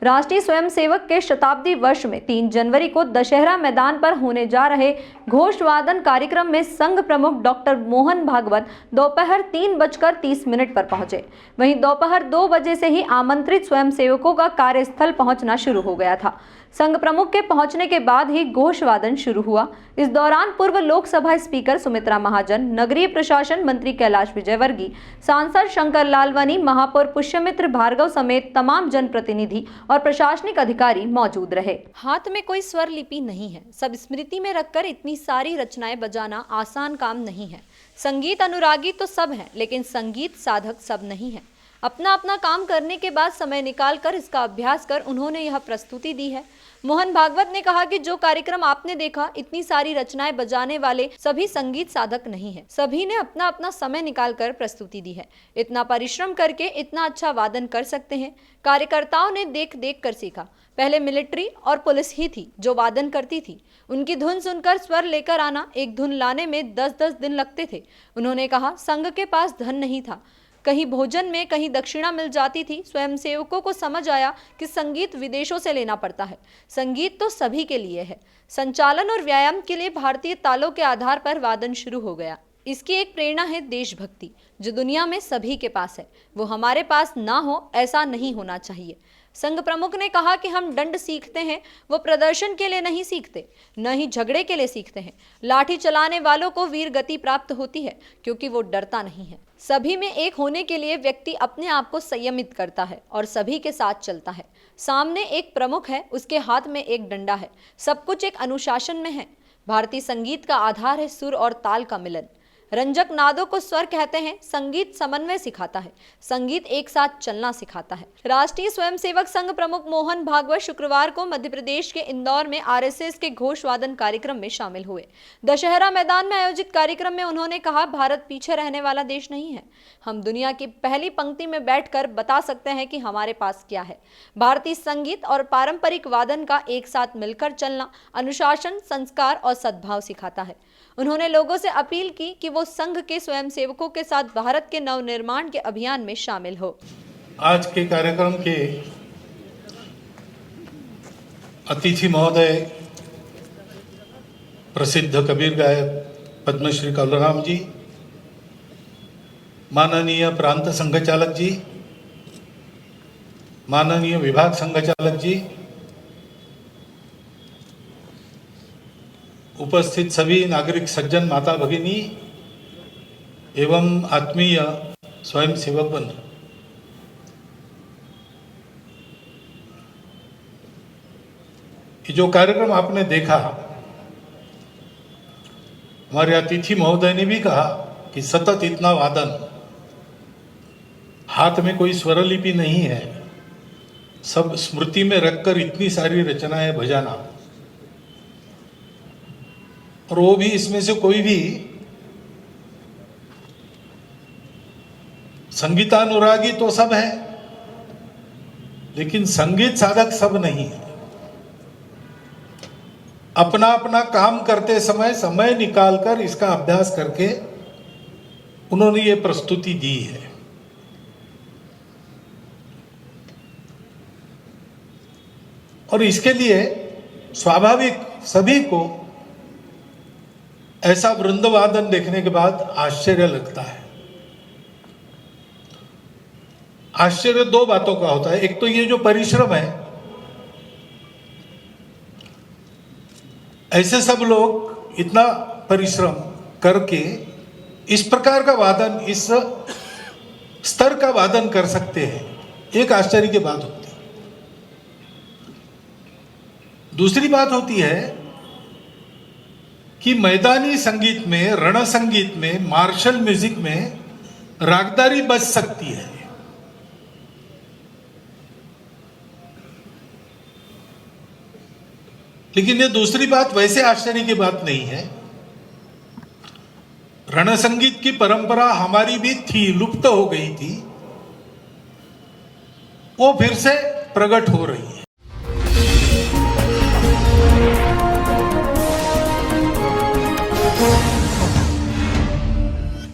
राष्ट्रीय स्वयंसेवक के शताब्दी वर्ष में 3 जनवरी को दशहरा मैदान पर होने जा रहे घोषवादन कार्यक्रम में संघ प्रमुख डॉक्टर मोहन भागवत दोपहर 3:30 पर पहुंचे। वहीं दोपहर 2 बजे से ही आमंत्रित स्वयंसेवकों का कार्यस्थल पहुंचना शुरू हो गया था। संघ प्रमुख के पहुंचने के बाद ही घोषवादन शुरू हुआ। इस दौरान पूर्व लोकसभा स्पीकर सुमित्रा महाजन, नगरीय प्रशासन मंत्री कैलाश विजयवर्गीय, सांसद शंकर लालवानी, महापौर पुष्यमित्र भार्गव समेत तमाम जनप्रतिनिधि और प्रशासनिक अधिकारी मौजूद रहे। हाथ में कोई स्वर लिपि नहीं है, सब स्मृति में रखकर इतनी सारी रचनाएं बजाना आसान काम नहीं है। संगीत अनुरागी तो सब हैं, लेकिन संगीत साधक सब नहीं है। अपना अपना काम करने के बाद समय निकालकर इसका अभ्यास कर उन्होंने यह प्रस्तुति दी है। मोहन भागवत ने कहा कि जो कार्यक्रम आपने देखा, इतनी सारी रचनाएं बजाने वाले सभी संगीत साधक नहीं है, सभी ने अपना अपना समय निकालकर प्रस्तुति दी है। इतना परिश्रम करके इतना अच्छा वादन कर सकते हैं। कार्यकर्ताओं ने देख देख कर सीखा। पहले मिलिट्री और पुलिस ही थी जो वादन करती थी। उनकी धुन सुनकर स्वर लेकर आना, एक धुन लाने में 10-10 दिन लगते थे। उन्होंने कहा, संघ के पास धन नहीं था, कहीं भोजन में कहीं दक्षिणा मिल जाती थी। स्वयंसेवकों को समझ आया कि संगीत विदेशों से लेना पड़ता है, संगीत तो सभी के लिए है। संचालन और व्यायाम के लिए भारतीय तालों के आधार पर वादन शुरू हो गया। इसकी एक प्रेरणा है देशभक्ति, जो दुनिया में सभी के पास है, वो हमारे पास ना हो, ऐसा नहीं होना चाहिए। संघ प्रमुख ने कहा कि हम दंड सीखते हैं, वो प्रदर्शन के लिए नहीं सीखते, न ही झगड़े के लिए सीखते हैं। लाठी चलाने वालों को वीर गति प्राप्त होती है क्योंकि वो डरता नहीं है। सभी में एक होने के लिए व्यक्ति अपने आप को संयमित करता है और सभी के साथ चलता है। सामने एक प्रमुख है, उसके हाथ में एक डंडा है, सब कुछ एक अनुशासन में है। भारतीय संगीत का आधार है सुर और ताल का मिलन। रंजक नादों को स्वर कहते हैं। संगीत समन्वय सिखाता है, संगीत एक साथ चलना सिखाता है। राष्ट्रीय स्वयंसेवक संघ प्रमुख मोहन भागवत शुक्रवार को मध्य प्रदेश के इंदौर में आरएसएस के घोषवादन कार्यक्रम में शामिल हुए। दशहरा मैदान में आयोजित कार्यक्रम में उन्होंने कहा, भारत पीछे रहने वाला देश नहीं है। हम दुनिया की पहली पंक्ति में बैठकर बता सकते हैं कि हमारे पास क्या है। भारतीय संगीत और पारंपरिक वादन का एक साथ मिलकर चलना अनुशासन, संस्कार और सद्भाव सिखाता है। उन्होंने लोगों से अपील की कि वो संघ के स्वयंसेवकों के साथ भारत के नवनिर्माण के अभियान में शामिल हो। आज के कार्यक्रम के अतिथि महोदय, प्रसिद्ध कबीर गायक पद्मश्री कलराम जी, माननीय प्रांत संघचालक जी, माननीय विभाग संघचालक जी, उपस्थित सभी नागरिक सज्जन, माता भगिनी एवं आत्मीय स्वयंसेवक बंधु, जो कार्यक्रम आपने देखा, हमारे अतिथि महोदय ने भी कहा कि सतत इतना वादन, हाथ में कोई स्वरलिपि नहीं है, सब स्मृति में रखकर इतनी सारी रचनाएं बजाना, और वो भी इसमें से कोई भी संगीतानुरागी तो सब है, लेकिन संगीत साधक सब नहीं है। अपना अपना काम करते समय समय निकालकर इसका अभ्यास करके उन्होंने ये प्रस्तुति दी है। और इसके लिए स्वाभाविक सभी को ऐसा वृंदवादन देखने के बाद आश्चर्य लगता है। आश्चर्य 2 बातों का होता है। एक तो ये जो परिश्रम है, ऐसे सब लोग इतना परिश्रम करके इस प्रकार का वादन, इस स्तर का वादन कर सकते हैं, एक आश्चर्य की बात होती है। दूसरी बात होती है कि मैदानी संगीत में, रण संगीत में, मार्शल म्यूजिक में रागदारी बज सकती है, लेकिन ये दूसरी बात वैसे आश्चर्य की बात नहीं है। रण संगीत की परंपरा हमारी भी थी, लुप्त हो गई थी, वो फिर से प्रकट हो रही है।